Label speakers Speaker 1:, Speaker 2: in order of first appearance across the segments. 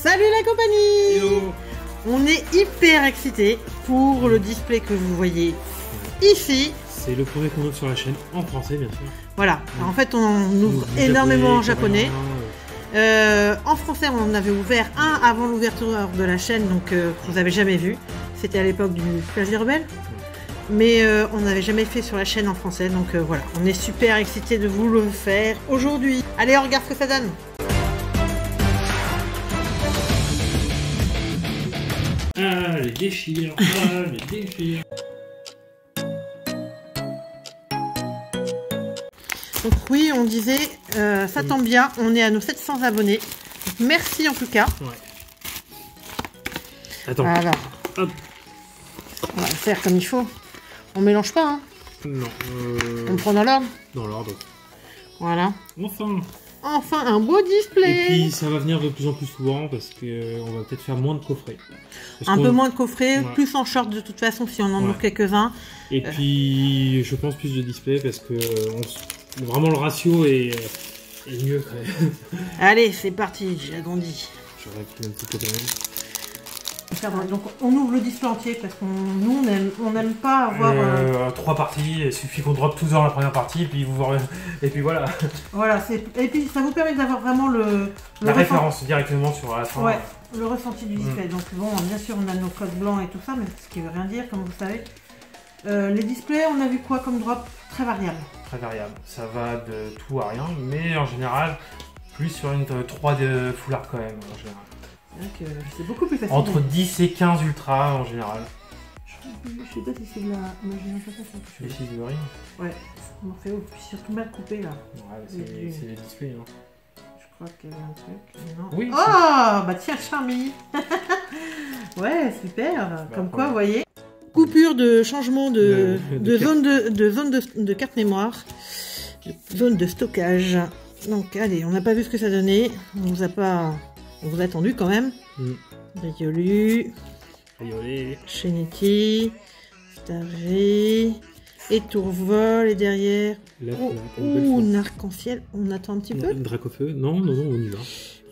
Speaker 1: Salut la compagnie.
Speaker 2: Hello.
Speaker 1: On est hyper excités pour le display que vous voyez ici.
Speaker 2: C'est le premier qu'on ouvre sur la chaîne, en français bien sûr.
Speaker 1: Voilà, en fait on ouvre énormément en japonais. En français on en avait ouvert un avant l'ouverture de la chaîne, donc vous n'avez jamais vu. C'était à l'époque du Plage des Rebelles. Mais on n'avait jamais fait sur la chaîne en français, donc voilà, on est super excités de vous le faire aujourd'hui. Allez, on regarde ce que ça donne.
Speaker 2: Ah, les déchire, les déchire.
Speaker 1: Donc oui, on disait, ça tombe bien, on est à nos 700 abonnés. Donc, merci en tout cas.
Speaker 2: Ouais. Attends.
Speaker 1: Voilà.
Speaker 2: Hop.
Speaker 1: On va le faire comme il faut. On mélange pas, hein.
Speaker 2: Non.
Speaker 1: On prend dans l'ordre.
Speaker 2: Dans l'ordre.
Speaker 1: Voilà.
Speaker 2: Enfin.
Speaker 1: Enfin, un beau display.
Speaker 2: Et puis ça va venir de plus en plus souvent parce que on va peut-être faire moins de coffrets.
Speaker 1: Un peu moins de coffrets,
Speaker 2: ouais.
Speaker 1: plus en short de toute façon si on en ouvre quelques-uns.
Speaker 2: Et puis je pense plus de display parce que vraiment le ratio est mieux quand même.
Speaker 1: Allez, c'est parti, j'ai agrandi.
Speaker 2: J'aurais pris un petit peu quand même.
Speaker 1: Donc on ouvre le display entier parce qu'on nous on n'aime pas avoir
Speaker 2: 3 parties, il suffit qu'on drop tous dans la première partie et puis et puis voilà.
Speaker 1: Voilà, et puis ça vous permet d'avoir vraiment
Speaker 2: la référence directement sur la fin.
Speaker 1: Ouais, le ressenti du display. Donc bon, bien sûr on a nos codes blancs et tout ça, mais ce qui veut rien dire comme vous savez. Les displays, on a vu quoi comme drop? Très variable.
Speaker 2: Très variable, ça va de tout à rien, mais en général plus sur une 3 de full art quand même en général.
Speaker 1: C'est beaucoup plus facile.
Speaker 2: Entre 10 et 15 ultra en général.
Speaker 1: Je sais pas si c'est de la... Moi j'ai l'impression que c'est
Speaker 2: Les figurines.
Speaker 1: Ouais, on fait surtout mal coupé là.
Speaker 2: Ouais, c'est les displays. Hein.
Speaker 1: Je crois qu'il y avait un truc. Non.
Speaker 2: Oui.
Speaker 1: Oh bah tiens, Charmy. Ouais, super. Comme quoi, vous voyez. Coupure de changement de zone de carte mémoire. Zone de stockage. Donc allez, on n'a pas vu ce que ça donnait. On vous a pas... On vous a attendu quand même. Riolu, Sheniki, Starry, et Tourvol, et derrière. Ouh, arc-en-ciel. On attend un petit peu.
Speaker 2: Dracofeu. Non, on y va.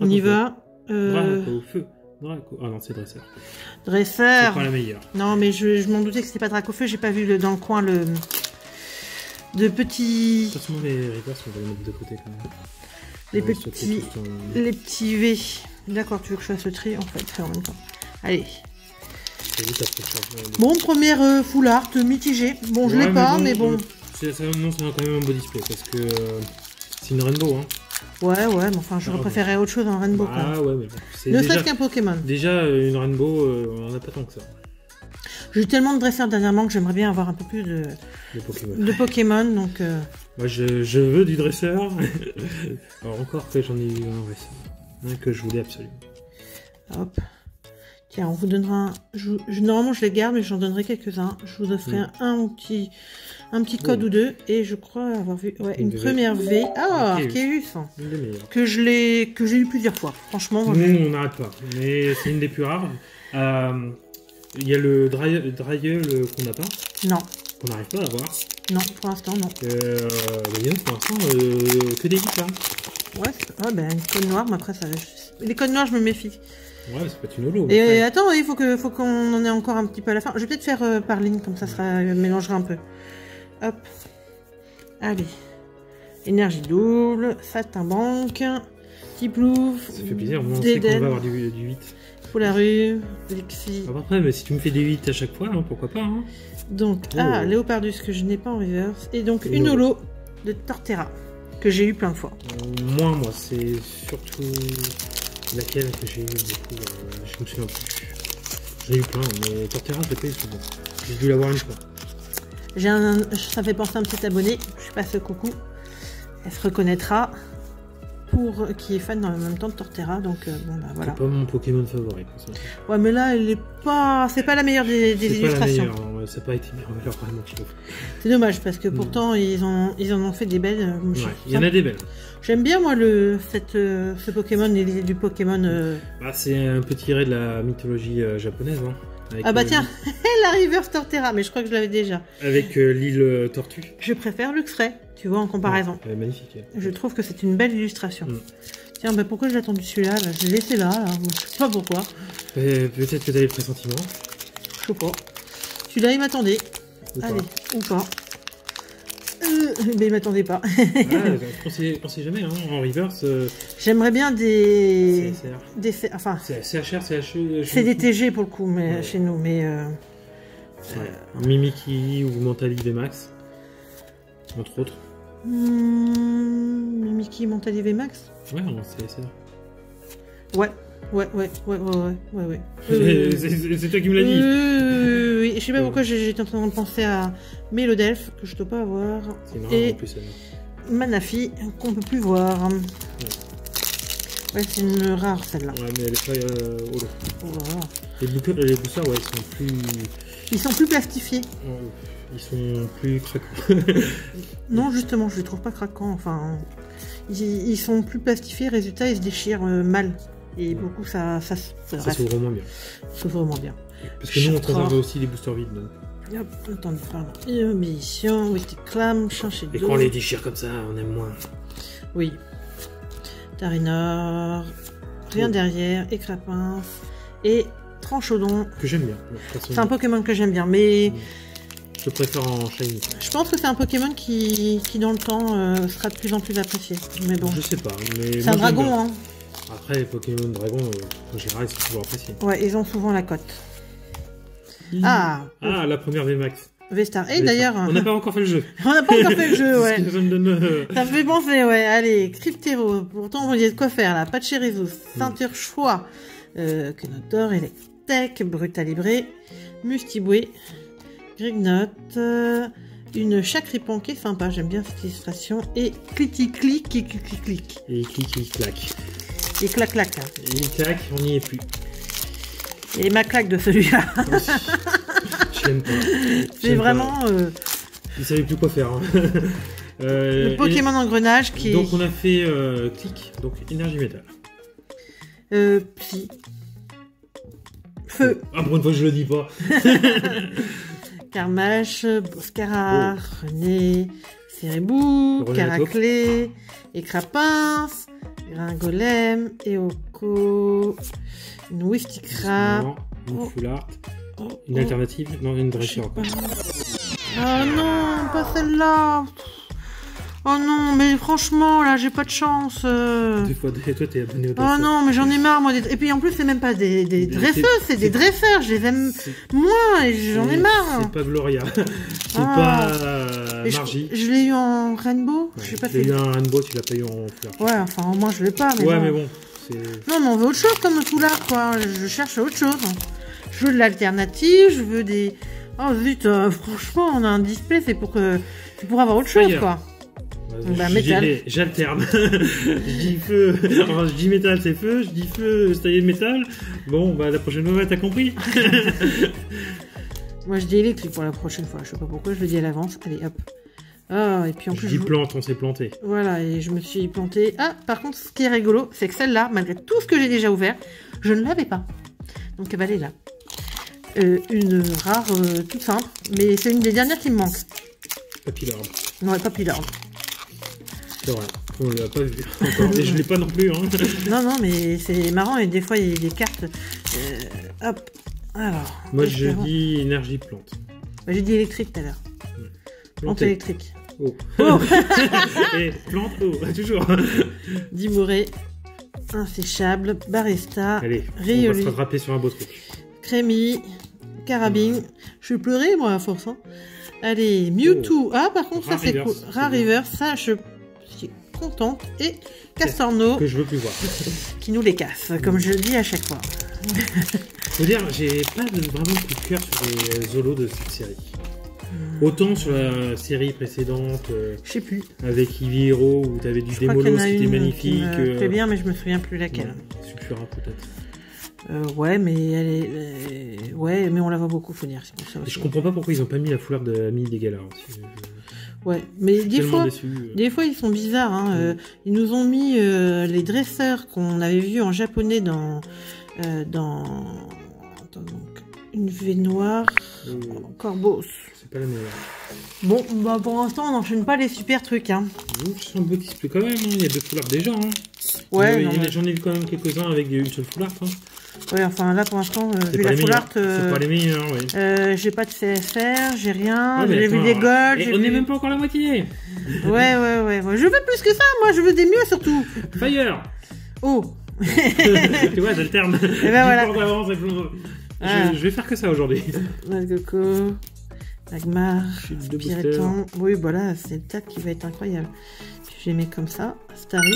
Speaker 1: On y va.
Speaker 2: Dracofeu. Ah non, c'est Dresseur.
Speaker 1: Dresseur.
Speaker 2: C'est pas la meilleure.
Speaker 1: Non, mais je m'en doutais que c'était pas Dracofeu. J'ai pas vu dans le coin de petits.
Speaker 2: De toute façon, les reverse, on va les mettre de côté quand même.
Speaker 1: Les petits V. D'accord, tu veux que je fasse le tri? On peut le faire en même temps. Allez. Bon, première full art mitigée. Bon, je l'ai pas, mais bon.
Speaker 2: C'est quand même un beau display parce que c'est une rainbow. Hein.
Speaker 1: Ouais, mais enfin, j'aurais préféré autre chose en rainbow.
Speaker 2: Ah ouais, mais bon.
Speaker 1: Ne serait-ce qu'un Pokémon.
Speaker 2: Déjà, une rainbow, on en a pas tant que ça.
Speaker 1: J'ai eu tellement de dresseurs dernièrement que j'aimerais bien avoir un peu plus de Pokémon. Donc,
Speaker 2: moi, je veux du dresseur. Alors, encore que j'en ai eu un récemment. Que je voulais absolument.
Speaker 1: Hop. Tiens, on vous donnera normalement, je les garde, mais j'en donnerai quelques-uns. Je vous offrirai un petit code ou deux. Et je crois avoir vu une première V. Ah, Arceus. Que j'ai eu plusieurs fois. Franchement.
Speaker 2: Nous, on n'arrête pas. Mais c'est une des plus rares. Il y a le Dryeul qu'on n'a pas.
Speaker 1: Non.
Speaker 2: Qu'on n'arrive pas à avoir.
Speaker 1: Non, pour l'instant, non.
Speaker 2: Pour l'instant, que des vies, là.
Speaker 1: Ouais, ben, une code noire, mais après, ça... Les codes noirs, je me méfie.
Speaker 2: Ouais, c'est pas une holo.
Speaker 1: Et attends, il faut qu'on en ait encore un petit peu à la fin. Je vais peut-être faire par ligne, comme ça, mélangera un peu. Hop. Allez. Énergie double, satin banque, Tiplouf.
Speaker 2: Ça fait plaisir, on sait qu'on va avoir du 8.
Speaker 1: Polaru, Lexi.
Speaker 2: Après, mais si tu me fais des 8 à chaque fois, hein, pourquoi pas. Hein.
Speaker 1: Donc, Léopardus que je n'ai pas en reverse. Et donc, une holo de Torterra que j'ai eu plein de fois.
Speaker 2: Moi, c'est surtout laquelle que j'ai eu beaucoup. Je me souviens plus. J'ai eu plein, mais Torterra, je l'ai pas eu souvent. J'ai dû l'avoir une fois.
Speaker 1: Ça fait penser à un petit abonné. Je passe coucou. Elle se reconnaîtra. Qui est fan en même temps de Torterra, donc bon bah voilà.
Speaker 2: C'est pas mon Pokémon favori.
Speaker 1: Ouais, mais là elle est pas, c'est pas la meilleure des illustrations.
Speaker 2: Ça n'a pas été mis en valeur vraiment, je trouve.
Speaker 1: C'est dommage parce que pourtant ils en ont fait des belles.
Speaker 2: Il y en a des belles.
Speaker 1: J'aime bien moi ce Pokémon, l'idée du Pokémon.
Speaker 2: C'est un peu tiré de la mythologie japonaise. Hein,
Speaker 1: ah bah tiens, la Reverse Torterra, mais je crois que je l'avais déjà.
Speaker 2: Avec l'île Tortue.
Speaker 1: Je préfère Luxray, tu vois, en comparaison.
Speaker 2: Elle est magnifique.
Speaker 1: Je trouve que c'est une belle illustration. Tiens, bah pourquoi j'ai attendu celui-là là? Je l'ai laissé là, là. Je sais pas pourquoi.
Speaker 2: Peut-être que t'avais le pressentiment.
Speaker 1: Je sais pas. Celui-là, il m'attendait.
Speaker 2: Ou
Speaker 1: Allez,
Speaker 2: pas.
Speaker 1: ou pas. Mais il m'attendait pas.
Speaker 2: On sait jamais, hein, en reverse.
Speaker 1: J'aimerais bien des...
Speaker 2: CSR.
Speaker 1: Enfin,
Speaker 2: C'est CHR, CHE.
Speaker 1: c'est des TG pour le coup, mais
Speaker 2: Ouais.
Speaker 1: chez nous, mais...
Speaker 2: Mimiki ou Mentali VMAX. Entre autres.
Speaker 1: Mimiki Mentali VMAX.
Speaker 2: Ouais, en CSR.
Speaker 1: Ouais. Ouais.
Speaker 2: C'est toi qui me l'as dit.
Speaker 1: Oui, je sais pas pourquoi j'étais en train de penser à Mélodelph, que je dois pas avoir.
Speaker 2: C'est marrant
Speaker 1: Et
Speaker 2: en plus.
Speaker 1: Manafi, qu'on peut plus voir. Ouais, c'est une rare celle-là.
Speaker 2: Ouais, mais elle est pas holo.
Speaker 1: Oh là là.
Speaker 2: Les boosters, ouais, ils sont plus.
Speaker 1: Ils sont plus plastifiés.
Speaker 2: Ils sont plus craquants.
Speaker 1: Non, justement, je les trouve pas craquants. Enfin, ils sont plus plastifiés, résultat, ils se déchirent mal. Et beaucoup, ça
Speaker 2: s'ouvre moins bien.
Speaker 1: s'ouvre vraiment bien.
Speaker 2: Parce que nous, on conserve aussi les boosters vides. Donc.
Speaker 1: Hop, attendez, pardon. Ébullition, Whisky Clam, changer
Speaker 2: Et
Speaker 1: d'eau.
Speaker 2: quand on les déchire comme ça, on aime moins.
Speaker 1: Oui. Tarinor, rien derrière, Écrapince et Tranchaudon.
Speaker 2: Que j'aime bien.
Speaker 1: C'est un Pokémon que j'aime bien, mais
Speaker 2: je préfère en shiny.
Speaker 1: je pense que c'est un Pokémon qui dans le temps, sera de plus en plus apprécié. Mais bon,
Speaker 2: Je sais pas. Mais
Speaker 1: c'est un
Speaker 2: moi, j'aime
Speaker 1: dragon,
Speaker 2: bien.
Speaker 1: hein.
Speaker 2: Après, les Pokémon Dragon, en général, ils sont toujours appréciés.
Speaker 1: Ouais, ils ont souvent la cote. Ah,
Speaker 2: La première VMAX.
Speaker 1: Vestar. Et d'ailleurs,
Speaker 2: On n'a pas encore fait le jeu.
Speaker 1: on n'a pas encore fait le jeu, ouais.
Speaker 2: Parce que ça me donne.
Speaker 1: Ça me fait penser, ouais. Allez, Cryptero. Pourtant, on y a de quoi faire, là. Pachirisus, Ceinture Choix, Kenotor, Electek, Brutalibré, Mustiboué, Grignot, une Chacripan qui est sympa, j'aime bien cette illustration, et Clic-Clic, et Clic-Clic.
Speaker 2: Et il clique, il claque.
Speaker 1: Et clac-clac. Hein.
Speaker 2: Et il claque, on n'y est plus.
Speaker 1: Et ma claque de celui-là.
Speaker 2: Je l'aime pas.
Speaker 1: C'est vraiment
Speaker 2: Il savait plus quoi faire. Hein.
Speaker 1: le Pokémon engrenage qui
Speaker 2: donc on a fait clic, donc énergie métal.
Speaker 1: Psy. Feu.
Speaker 2: Ah, pour une fois, je le dis pas.
Speaker 1: Carmache, Boscara, René, Cérébou,
Speaker 2: René
Speaker 1: Caraclé, Écrapince, Gringolem, Eoko, une Wistikra.
Speaker 2: Une
Speaker 1: Oh.
Speaker 2: Full Art.
Speaker 1: Oh,
Speaker 2: Une alternative. Non, une dressure.
Speaker 1: je sais pas. Oh non, pas celle-là. Oh non, mais franchement, là, j'ai pas de chance.
Speaker 2: Des fois, toi, t'es abonné au
Speaker 1: Oh
Speaker 2: dresseur.
Speaker 1: non, mais j'en ai marre, moi. Et puis en plus, c'est même pas des dresseuses, c'est des dresseurs. Je les aime moins et j'en ai marre.
Speaker 2: C'est pas Gloria. C'est
Speaker 1: Ah.
Speaker 2: pas
Speaker 1: Et
Speaker 2: Margie.
Speaker 1: je l'ai eu en Rainbow. Je sais pas
Speaker 2: Tu l'as
Speaker 1: si.
Speaker 2: eu un Rainbow, tu l'as pas eu en fleur.
Speaker 1: Ouais, enfin, au moins, je l'ai pas. Mais
Speaker 2: Ouais,
Speaker 1: bon.
Speaker 2: mais bon. C'est...
Speaker 1: Non, mais on veut autre chose comme tout là, quoi. Je cherche autre chose. Je veux de l'alternative, je veux des. Oh zut, franchement, on a un display, c'est pour avoir autre chose,
Speaker 2: Fire.
Speaker 1: quoi. Bah,
Speaker 2: Je
Speaker 1: métal.
Speaker 2: dis- J'alterne. Je dis feu. Enfin, je dis métal, c'est feu. Je dis feu, c'est taillé de métal. Bon, bah, la prochaine fois, t'as compris.
Speaker 1: Moi, je dis électrique pour la prochaine fois. Je sais pas pourquoi, je le dis à l'avance. Allez, hop. Ah, et puis en
Speaker 2: Je
Speaker 1: plus.
Speaker 2: dis plante, on s'est planté.
Speaker 1: Voilà, et je me suis plantée. Ah, par contre, ce qui est rigolo, c'est que celle-là, malgré tout ce que j'ai déjà ouvert, je ne l'avais pas. Donc, elle va aller là. Une rare toute simple, mais c'est une des dernières qui me manque.
Speaker 2: Papillard.
Speaker 1: Non, pas Pilar.
Speaker 2: C'est vrai. On l'a pas vu encore. Et je l'ai pas non plus. Hein.
Speaker 1: Non, mais c'est marrant, et des fois, il y a des cartes. Hop. Alors.
Speaker 2: Moi, je
Speaker 1: espérons.
Speaker 2: dis énergie plante.
Speaker 1: Bah, j'ai dit électrique tout à l'heure. Plante
Speaker 2: Planté.
Speaker 1: électrique.
Speaker 2: Oh.
Speaker 1: Oh.
Speaker 2: Et plante, oh, toujours.
Speaker 1: Dimoré. Inséchable. Barista.
Speaker 2: Allez, on va
Speaker 1: Rioli.
Speaker 2: se rattraper sur un beau truc.
Speaker 1: Crémy. Carabine. Je vais pleurer, moi, à force. Hein. Allez, Mewtwo. Ah, par contre, ça, c'est cool.
Speaker 2: Rariverse, c'est
Speaker 1: Rariver, ça, je suis contente. Et Castorno,
Speaker 2: Que je veux plus voir.
Speaker 1: qui nous les casse, comme je le dis à chaque fois.
Speaker 2: Faut dire, j'ai pas vraiment coup de cœur sur les Zolos de cette série. Autant sur la série précédente,
Speaker 1: Je sais plus.
Speaker 2: avec Eevee Hero, où t'avais du
Speaker 1: Je crois qu'il y
Speaker 2: Démolo,
Speaker 1: en a
Speaker 2: c'était
Speaker 1: une
Speaker 2: magnifique.
Speaker 1: qui me plaît bien, mais je me souviens plus laquelle.
Speaker 2: Sulfura peut-être.
Speaker 1: Ouais, mais elle est. Ouais, mais on la voit beaucoup, faut dire. C'est pour ça
Speaker 2: Et
Speaker 1: aussi.
Speaker 2: je comprends pas pourquoi ils ont pas mis la foulard de Ami des Galas. Aussi.
Speaker 1: Ouais, mais
Speaker 2: Je suis
Speaker 1: des
Speaker 2: tellement
Speaker 1: fois,
Speaker 2: déçu.
Speaker 1: des fois ils sont bizarres. Hein. Ils nous ont mis les dresseurs qu'on avait vus en japonais dans. Attends, donc. Une V noire. Corbeau.
Speaker 2: C'est pas la meilleure.
Speaker 1: Bon, bah pour l'instant, on n'enchaîne pas les super trucs. Hein.
Speaker 2: C'est un beau display quand même, hein. Il y a 2 foulards déjà. Hein.
Speaker 1: Ouais,
Speaker 2: j'en ai vu quand même quelques-uns avec une seule foulard. Hein.
Speaker 1: Ouais, enfin là pour l'instant, vu la foulard.
Speaker 2: C'est pas les meilleurs, oui.
Speaker 1: J'ai pas de CFR, j'ai rien. J'ai vu des golds.
Speaker 2: On n'est même pas encore la moitié.
Speaker 1: Ouais. Je veux plus que ça, moi je veux des mieux surtout.
Speaker 2: Fire.
Speaker 1: Oh.
Speaker 2: Tu vois, j'alterne.
Speaker 1: Et ben voilà.
Speaker 2: Je vais faire que ça aujourd'hui.
Speaker 1: Coco, Magmar, Pyréton. Oui, voilà, c'est le tas qui va être incroyable. Je les mets comme ça. Starry.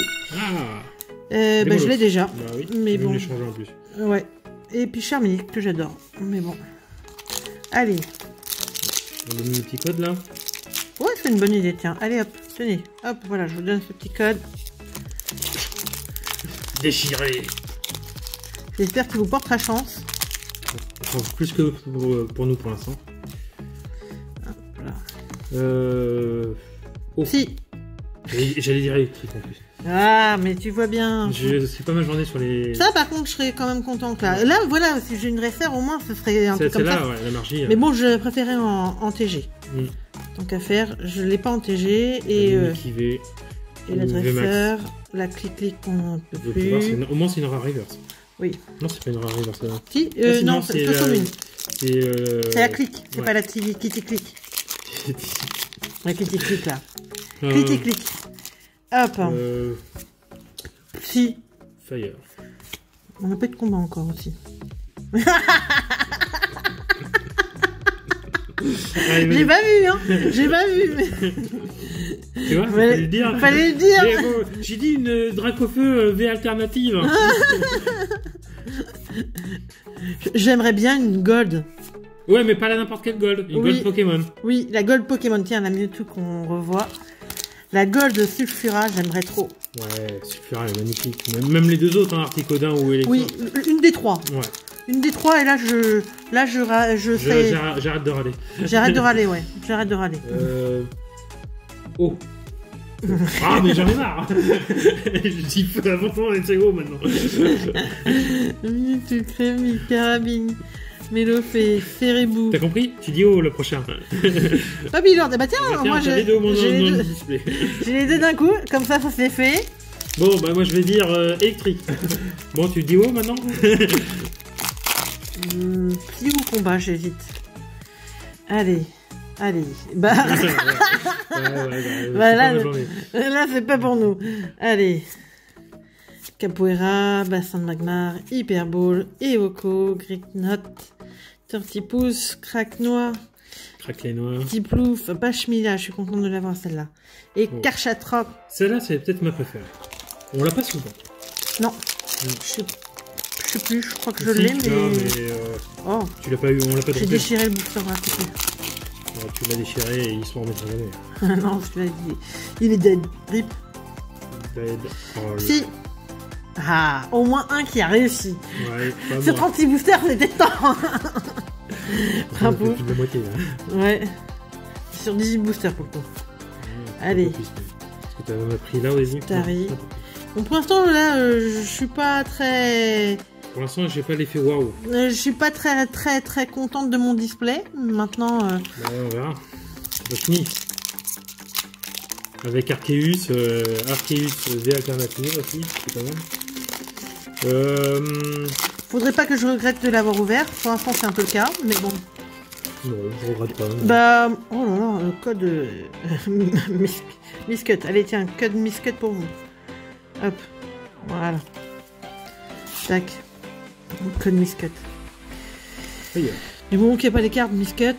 Speaker 1: Je l'ai déjà.
Speaker 2: Bah oui,
Speaker 1: mais bon.
Speaker 2: Les changer en plus.
Speaker 1: Ouais. Et puis Charmille, que j'adore. Mais bon. Allez.
Speaker 2: On donne le petit code là.
Speaker 1: Ouais, c'est une bonne idée, tiens. Allez hop, tenez. Hop, voilà, je vous donne ce petit code.
Speaker 2: Déchiré.
Speaker 1: J'espère qu'il vous portera chance.
Speaker 2: Enfin, plus que pour nous pour l'instant.
Speaker 1: Voilà.
Speaker 2: Oh.
Speaker 1: Si.
Speaker 2: J'allais dire électrique en plus.
Speaker 1: Ah, mais tu vois bien.
Speaker 2: C'est pas ma journée sur les...
Speaker 1: Ça, par contre, je serais quand même contente là. Là, voilà, si j'ai une réfère, au moins, ce serait un peu comme ça.
Speaker 2: C'est là, ouais, la margie.
Speaker 1: Mais bon, je préférais en TG. Tant qu'à faire, je l'ai pas en TG. Et la dresseur, la clic-clic qu'on ne peut plus.
Speaker 2: Au moins, c'est une rare reverse.
Speaker 1: Oui.
Speaker 2: Non, c'est pas une rare reverse.
Speaker 1: Si, non, c'est commune. C'est la clic, c'est pas la clic-clic. La clic-clic là. Clic-clic. Hop. Si.
Speaker 2: Fire.
Speaker 1: On n'a pas de combat encore aussi. J'ai pas vu, hein. J'ai pas vu. Mais...
Speaker 2: Tu vois, fallait le dire.
Speaker 1: Fallait le dire.
Speaker 2: J'ai dit une Dracofeu V alternative.
Speaker 1: J'aimerais bien une gold.
Speaker 2: Ouais, mais pas la n'importe quelle gold. Une gold Pokémon.
Speaker 1: Oui, la gold Pokémon. Tiens, la Mewtwo qu'on revoit. La gold Sulfura, j'aimerais trop.
Speaker 2: Ouais, Sulfura, elle est magnifique. Même les deux autres, hein, Articodin ou Electro.
Speaker 1: Oui, une des trois.
Speaker 2: Ouais.
Speaker 1: Une des trois, et là, je serais...
Speaker 2: J'arrête de râler.
Speaker 1: J'arrête de râler, ouais. J'arrête de râler.
Speaker 2: Oh. Ah, mais j'en ai marre. Je dis peu avant, c'est haut maintenant.
Speaker 1: Mewtwo, Crémi, Carabine, Mélofée, Ferribou.
Speaker 2: T'as compris? Tu dis oh le prochain.
Speaker 1: Babylord, bah tiens, moi j'ai
Speaker 2: les deux au moins dans le display.
Speaker 1: J'ai les deux d'un coup, comme ça c'est fait.
Speaker 2: Bon, bah moi je vais dire électrique. Bon, tu dis oh maintenant?
Speaker 1: Psy ou combat, j'hésite. Allez. Bah là c'est pas pour nous. Allez. Capoeira, Bassin de Magmar, Hyperball, Eoko, Gricknot, Tortipousse, Crack Noir, Tiplouf, Pachmila, je suis contente de l'avoir celle-là. Et Karchatrop.
Speaker 2: Celle-là c'est peut-être ma préférée. On l'a pas souvent.
Speaker 1: Non. Je sais plus, je crois que je l'ai, mais... Oh.
Speaker 2: Tu l'as pas eu, on l'a pas
Speaker 1: J'ai déchiré le booster là, c'est plus.
Speaker 2: Tu l'as déchiré et il se remettra jamais.
Speaker 1: Non, je l'ai dit. Il est dead. Rip.
Speaker 2: Dead.
Speaker 1: Si. Ah, au moins un qui a réussi.
Speaker 2: Ouais,
Speaker 1: sur 36 boosters, c'était temps. Bravo.
Speaker 2: Plus de la moitié, là.
Speaker 1: Ouais. Sur 18 boosters pour le coup. Allez.
Speaker 2: Parce que t'as même pris là au début.
Speaker 1: Bon, pour l'instant, là, je suis pas très...
Speaker 2: Pour l'instant, j'ai pas l'effet waouh.
Speaker 1: Je suis pas très contente de mon display. Maintenant...
Speaker 2: Bah, on verra. C'est pas fini. Avec Arceus V alternative aussi, c'est pas mal.
Speaker 1: Faudrait pas que je regrette de l'avoir ouvert. Pour l'instant, c'est un peu le cas, mais bon.
Speaker 2: Non, je regrette pas.
Speaker 1: Bah, oh là là, le code Miscut. Allez, tiens, code Miscut pour vous. Hop, voilà. Tac. Code Miscut. Du moment qu'il n'y a pas les cartes Miscut.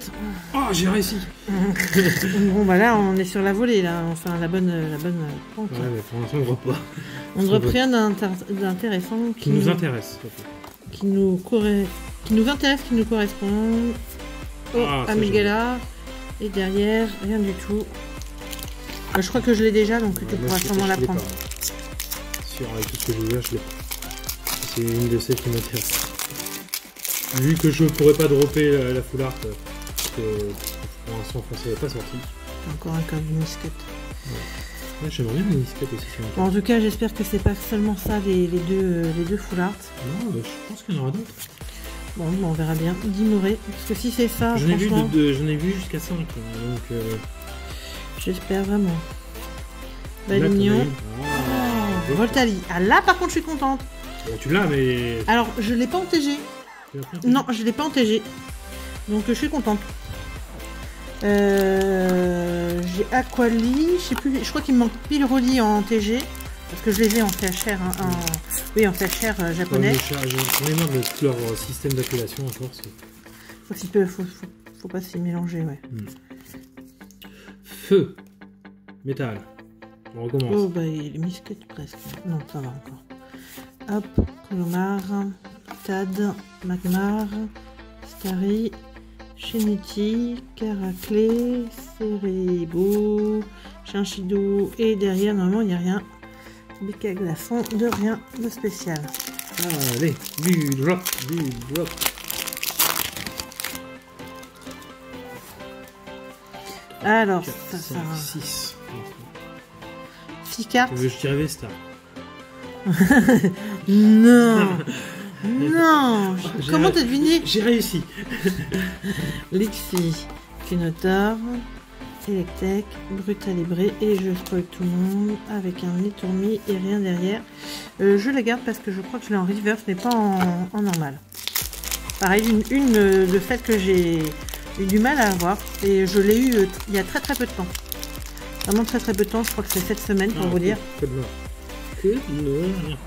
Speaker 2: Oh, j'ai réussi.
Speaker 1: Bon, bah là, on est sur la volée, là. Enfin, la bonne pente.
Speaker 2: Ouais, mais pour l'instant, on ne voit pas.
Speaker 1: On ne voit rien d'intéressant.
Speaker 2: Qui nous intéresse.
Speaker 1: Qui nous intéresse, qui nous correspond. Oh, Amygala. Et derrière, rien du tout. Je crois que je l'ai déjà, donc tu pourras sûrement la prendre.
Speaker 2: Sûr, avec tout ce que j'ai ouvert, je l'ai pas. C'est une de celles qui m'intéresse. Vu que je pourrais pas dropper la full art, parce que pour l'instant français n'est pas sorti.
Speaker 1: Encore un code Miscut.
Speaker 2: Ouais, j'aimerais bien le Miscut aussi.
Speaker 1: Bon, en tout cas, j'espère que c'est pas seulement ça les deux full art.
Speaker 2: Non, je pense qu'il y en aura d'autres.
Speaker 1: Bon, on verra bien. Dimoré. Parce que si c'est ça,
Speaker 2: J'en ai vu,
Speaker 1: franchement,
Speaker 2: j'en ai vu jusqu'à 5. Donc,
Speaker 1: j'espère vraiment.
Speaker 2: là, t'en as
Speaker 1: Balignon.
Speaker 2: une. Ah,
Speaker 1: Voltali. Ah là, par contre, je suis contente.
Speaker 2: bon, tu l'as, mais.
Speaker 1: Alors, je l'ai pas en TG.
Speaker 2: Tu l'as pris
Speaker 1: Non, je l'ai pas en TG. Donc, je suis contente. J'ai Aquali. Je sais plus. Je crois qu'il me manque pile Rolly en TG. Parce que je les ai en CHR. Hein, oui, en CHR japonais.
Speaker 2: J'en ai marre de tout leur système d'appellation encore.
Speaker 1: Faut pas s'y mélanger, ouais.
Speaker 2: Feu. Métal. On recommence.
Speaker 1: Oh, bah, il est misquette presque. Non, ça va encore. Hop, Colomar, Tad, Magmar, Starry, Sheniti, Caraclé, Cerebo, Chinchido, et derrière, normalement, il n'y a rien. Bec à glaçon, de rien de spécial.
Speaker 2: Allez, du drop, du drop.
Speaker 1: Alors,
Speaker 2: 4,
Speaker 1: ça
Speaker 2: 5,
Speaker 1: va.
Speaker 2: 6.
Speaker 1: 6 cartes.
Speaker 2: Je dirais Vesta.
Speaker 1: Non. Non. Comment t'as deviné?
Speaker 2: J'ai réussi.
Speaker 1: Lixi, Kinotaur, Electek, Brutalibré, et je spoil tout le monde avec un Nitourmi et rien derrière. Je la garde parce que je crois que je l'ai en reverse mais pas en normal. Pareil, une de celles que j'ai eu du mal à avoir et je l'ai eu il y a très peu de temps. Vraiment très peu de temps, je crois que c'est cette semaine pour vous dire.
Speaker 2: Que de noir. Que de noir.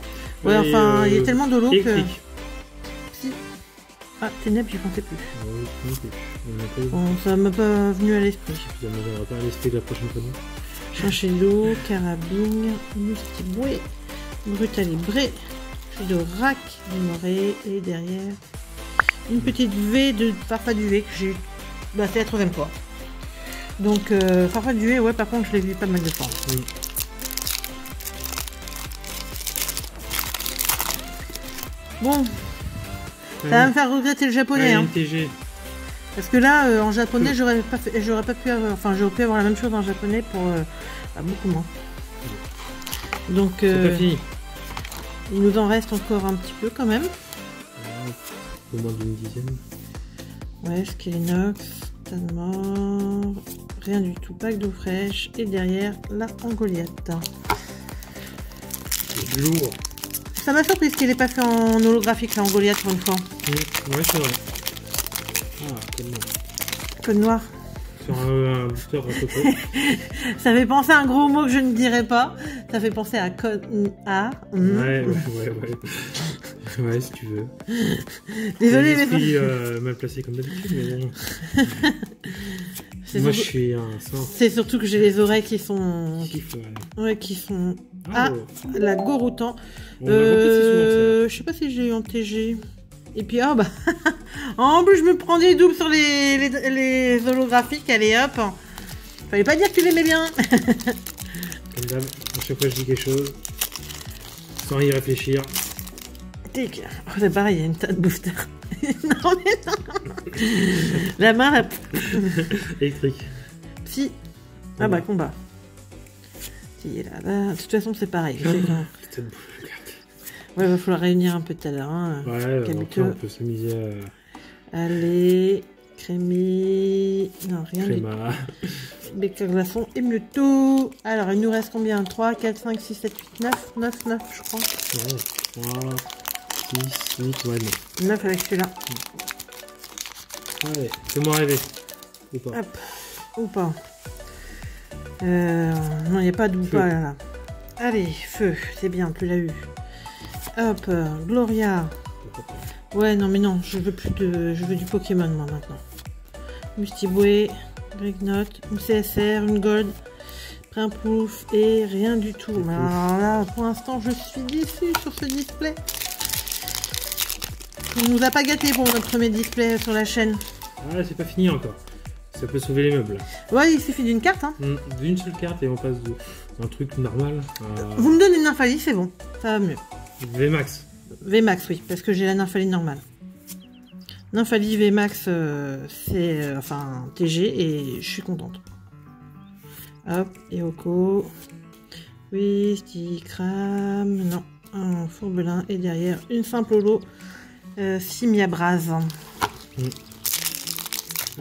Speaker 1: Ouais, enfin, il y a tellement de l'eau que...
Speaker 2: électrique.
Speaker 1: Si. Ah, Ténèbres, j'y pensais plus.
Speaker 2: Non plus.
Speaker 1: Bon, ça m'a pas venu à l'esprit.
Speaker 2: Ça ne viendra pas à l'esprit de la prochaine fois.
Speaker 1: Chinchillo, Carabine, Mustiboué, Brutalibré, Chidorac, Dimoré, et derrière une petite V de Farfa du V que j'ai eu. Bah, c'est la troisième fois. Donc, Farfa du V, ouais, par contre, je l'ai vu pas mal de fois. Bon, ça va me faire regretter le japonais. Hein.
Speaker 2: NTG.
Speaker 1: Parce que là, en japonais, j'aurais pas pu avoir, enfin, j'aurais pu avoir la même chose en japonais pour beaucoup moins. Donc,
Speaker 2: C'est pas fini.
Speaker 1: il nous en reste encore un petit peu quand même.
Speaker 2: Au moins d'une dizaine.
Speaker 1: Ouais, Skelenox, Tanmor, rien du tout, pack d'eau fraîche, et derrière la Angoliath.
Speaker 2: C'est lourd.
Speaker 1: Ça m'a surpris qu'il n'ait pas fait en holographique la Angoliath pour une fois.
Speaker 2: Ouais, c'est vrai. Ah, tellement.
Speaker 1: Code noir.
Speaker 2: Sur un booster en photo.
Speaker 1: Ça fait penser à un gros mot que je ne dirais pas. Ça fait penser à code A.
Speaker 2: Ouais. Ouais, si tu veux.
Speaker 1: Désolé,
Speaker 2: mais
Speaker 1: mais
Speaker 2: mal placé comme d'habitude, mais bon.
Speaker 1: C'est
Speaker 2: Moi,
Speaker 1: surtout...
Speaker 2: je suis un saint.
Speaker 1: C'est surtout que j'ai les oreilles qui sont...
Speaker 2: Ouais,
Speaker 1: qui sont...
Speaker 2: Ah,
Speaker 1: la Goroutan.
Speaker 2: Je
Speaker 1: Je sais pas si j'ai eu en TG. Et puis, bah... en plus, je me prends des doubles sur les holographiques. Allez, hop. Fallait pas dire que tu l'aimais bien.
Speaker 2: Comme d'hab, à chaque fois je dis quelque chose, sans y réfléchir.
Speaker 1: Tic. Oh, c'est pareil, il y a une tas de boosters. Non, mais non. La main, là...
Speaker 2: Électrique.
Speaker 1: Si. Ah bah, combat. Si, là. De toute façon, c'est pareil.
Speaker 2: Putain de boule de carte.
Speaker 1: Ouais, va falloir réunir un peu tout à l'heure. Hein.
Speaker 2: Ouais, donc là, on peut s'amuser à...
Speaker 1: Allez, Crémy... Non, rien du tout.
Speaker 2: Créma.
Speaker 1: Bec à glaçon et Mewtwo. Alors, il nous reste combien? 3, 4, 5, 6, 7, 8, 9, 9, je crois.
Speaker 2: Ouais, 3, 6, 8, ouais, 9.
Speaker 1: 9 avec celui-là.
Speaker 2: Allez, fais-moi rêver. Ou pas.
Speaker 1: Hop, ou pas. Non, il n'y a pas de ou pas là. Allez, feu, c'est bien, tu l'as eu. Hop, Gloria. Ouais, non, mais non, je veux plus de... Je veux du Pokémon, moi, maintenant. Mustiboué, Gregnot, une CSR, une Gold, Prinpouf et rien du tout. Mais alors là, pour l'instant, je suis déçue sur ce display. On nous a pas gâté pour notre premier display sur la chaîne.
Speaker 2: Ah, c'est pas fini encore. Ça peut sauver les meubles.
Speaker 1: Ouais, il suffit d'une carte, hein.
Speaker 2: D'une seule carte et on passe d'un truc normal à...
Speaker 1: Vous me donnez une Nymphalie, c'est bon. Ça va mieux.
Speaker 2: VMAX.
Speaker 1: VMAX, oui, parce que j'ai la Nymphalie normale. Nymphalie VMAX, c'est enfin TG et je suis contente. Hop, Eoko. Oui, Stikram. Non, un Fourbelin et derrière une simple holo. Simia Braz.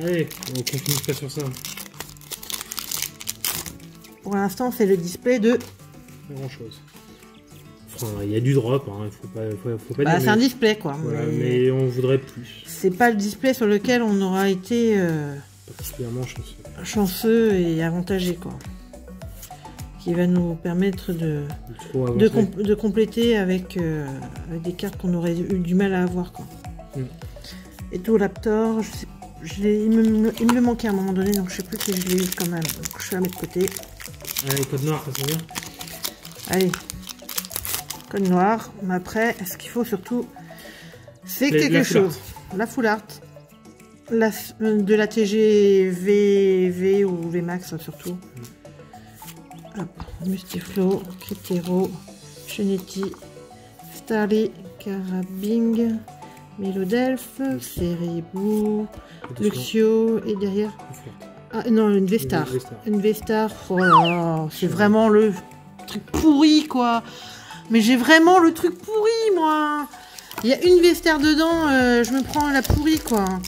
Speaker 2: Allez, on continue pas sur ça.
Speaker 1: Pour l'instant, c'est le display de...
Speaker 2: Pas grand chose. Enfin, il y a du drop, hein. Faut pas
Speaker 1: Bah,
Speaker 2: dire.
Speaker 1: c'est un display, quoi.
Speaker 2: Voilà, mais on voudrait plus.
Speaker 1: C'est pas le display sur lequel on aura été
Speaker 2: Particulièrement chanceux.
Speaker 1: chanceux et avantagé, quoi. Qui va nous permettre de compléter avec des cartes qu'on aurait eu du mal à avoir, quoi. Et tout Raptor, il me le manquait à un moment donné, donc je sais plus si je l'ai eu quand même. Donc je vais la mettre de côté.
Speaker 2: Allez, code noir, ça sent bien.
Speaker 1: Allez, code noir. Mais après, ce qu'il faut surtout, c'est quelque chose. La full art, de la TG V ou VMAX surtout. Mustiflo, Critero, Chenetti, Starly, Carabing, Melodelph, Cerebou, Luxio et derrière. Ah non, une V-Star. Une V-Star, oh là là, c'est vraiment le truc pourri, quoi. Mais j'ai vraiment le truc pourri, moi. Il y a une V-Star dedans, je me prends la pourrie, quoi.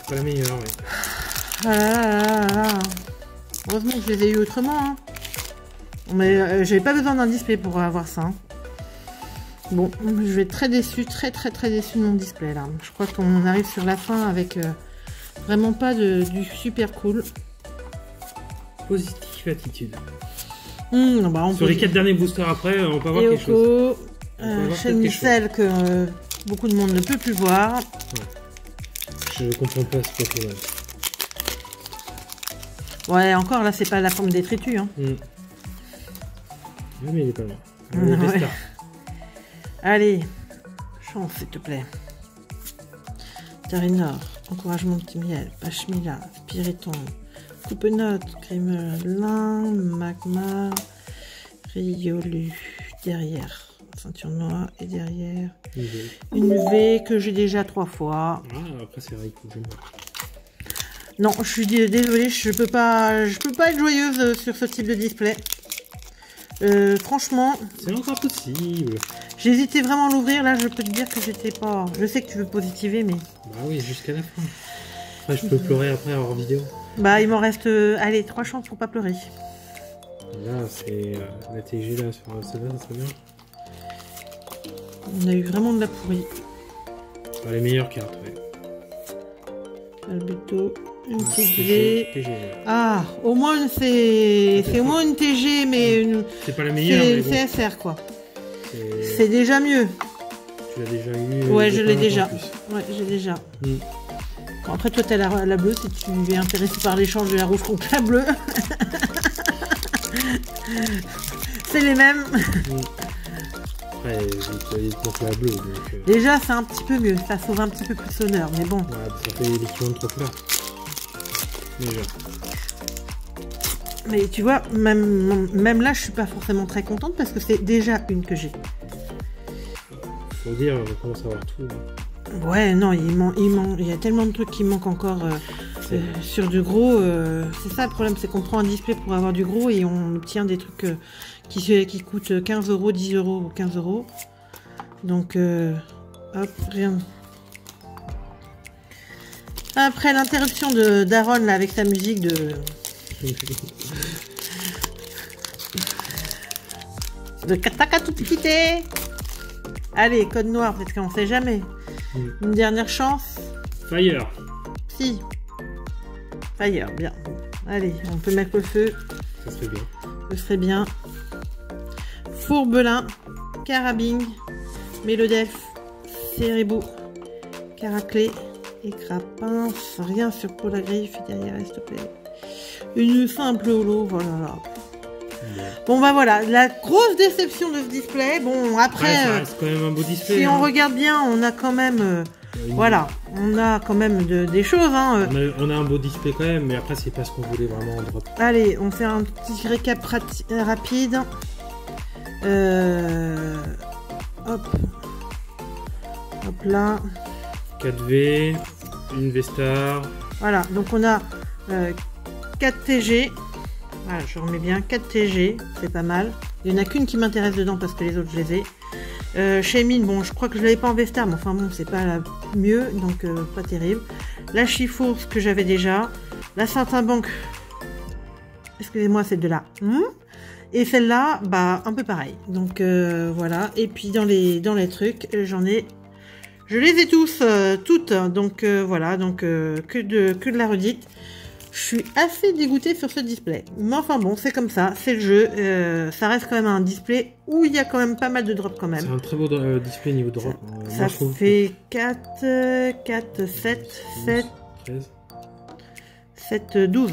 Speaker 2: Pas la meilleure, ouais.
Speaker 1: Ah là là là là. Heureusement que je les ai eu autrement, hein. Mais j'avais pas besoin d'un display pour avoir ça, hein. Bon, je vais être très déçu, très déçu de mon display là. Je crois qu'on arrive sur la fin avec vraiment pas du super cool.
Speaker 2: Positive attitude.
Speaker 1: Bah,
Speaker 2: sur les 4 derniers boosters après, on peut avoir quelque chose.
Speaker 1: Chaîne Micelle que beaucoup de monde ne peut plus voir.
Speaker 2: Ouais. Je comprends pas ce côté-là.
Speaker 1: Ouais, encore là, c'est pas la forme détritus, hein.
Speaker 2: Ouais, mais il est pas loin.
Speaker 1: Ouais. Allez, chance s'il te plaît. Tarinor, encouragement petit miel, Pachmila, Spiriton, Coupe-note, Grimelin, Magma, Riolu, derrière, ceinture noire et derrière une V que j'ai déjà 3 fois.
Speaker 2: Ah, après c'est vrai que j'aime bien.
Speaker 1: Non, je suis désolée, je peux pas être joyeuse sur ce type de display. Franchement,
Speaker 2: c'est encore possible.
Speaker 1: J'hésitais vraiment à l'ouvrir, là je peux te dire que j'étais pas... Je sais que tu veux positiver, mais...
Speaker 2: Bah oui, jusqu'à la fin. Après je peux pleurer après hors vidéo.
Speaker 1: Bah il m'en reste, allez, 3 chances pour pas pleurer.
Speaker 2: Là c'est la TG là, sur celle-là, ça serait bien.
Speaker 1: On a eu vraiment de la pourrie.
Speaker 2: Enfin, les meilleures cartes, ouais.
Speaker 1: Albedo, une TG.
Speaker 2: TG.
Speaker 1: Ah, au moins c'est au moins une TG, mais une...
Speaker 2: C'est pas la meilleure,
Speaker 1: c'est
Speaker 2: mais bon.
Speaker 1: CSR quoi. C'est déjà mieux.
Speaker 2: Tu l'as déjà eu?
Speaker 1: Ouais, je l'ai déjà. Ouais, j'ai déjà.
Speaker 2: Mm.
Speaker 1: Après, toi, t'as la bleue si tu es intéressé par l'échange de la rouge contre la bleue. C'est les mêmes.
Speaker 2: Après, tu as contre la bleue. Donc,
Speaker 1: déjà, c'est un petit peu mieux. Ça sauve un petit peu plus l'honneur, mais bon.
Speaker 2: Ouais, ça fait l'équivalent de 3 couleurs. Déjà.
Speaker 1: Mais tu vois, même là, je suis pas forcément très contente parce que c'est déjà une que j'ai.
Speaker 2: Faut dire, on commence à avoir tout.
Speaker 1: Ouais, non, il y a tellement de trucs qui manquent encore sur du gros. C'est ça le problème, c'est qu'on prend un display pour avoir du gros et on obtient des trucs qui coûtent 15 €, 10 € ou 15 €. Donc, hop, rien. Après l'interruption d'Aaron là avec sa musique de Katakatupite. Allez, code noir, parce qu'on sait jamais. Une dernière chance.
Speaker 2: Fire.
Speaker 1: Si. Fire, bien. Allez, on peut mettre le feu.
Speaker 2: Ça serait bien.
Speaker 1: Ce serait bien. Fourbelin, Carabing, Melodelph, Cerebou, Caraclé et Crapin. Rien sur pour la griffe derrière, s'il te plaît. Une simple holo, voilà. Bon bah voilà, la grosse déception de ce display. Bon après,
Speaker 2: ouais, ça reste quand même un beau display.
Speaker 1: Si on regarde bien, on a quand même, voilà, on a quand même des choses. Hein.
Speaker 2: On a un beau display quand même, mais après c'est pas ce qu'on voulait vraiment en drop.
Speaker 1: Allez, on fait un petit récap rapide. Hop là.
Speaker 2: 4V, une V-Star.
Speaker 1: Voilà, donc on a 4 TG. Voilà, je remets bien 4 TG, c'est pas mal. Il n'y en a qu'une qui m'intéresse dedans parce que les autres je les ai. Shaymin, bon, je crois que je l'avais pas en Vestar, mais enfin bon, c'est pas la mieux, donc pas terrible. La Chifourse que j'avais déjà. La Saltimbanque, excusez-moi, celle de là. Et celle-là, bah, un peu pareil. Donc voilà. Et puis dans les trucs, je les ai tous, toutes. Donc voilà, donc que de la redite. Je suis assez dégoûtée sur ce display. Mais enfin bon, c'est comme ça, c'est le jeu. Ça reste quand même un display où il y a quand même pas mal de drops quand même.
Speaker 2: C'est un très beau display niveau drop.
Speaker 1: Ça fait 4, 7, 7,
Speaker 2: 13.
Speaker 1: 7, 12.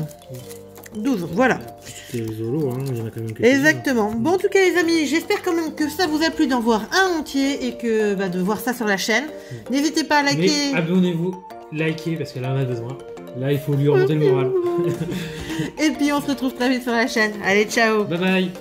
Speaker 1: 12, voilà.
Speaker 2: C'était Zolo, hein, il y en a quand même quelques-uns.
Speaker 1: Exactement. Bon, en tout cas, les amis, j'espère quand même que ça vous a plu d'en voir un entier et que de voir ça sur la chaîne. N'hésitez pas à liker.
Speaker 2: Mais abonnez-vous, likez parce qu'elle en a besoin. Là, il faut lui remonter le moral.
Speaker 1: Et puis, on se retrouve très vite sur la chaîne. Allez, ciao.
Speaker 2: Bye bye.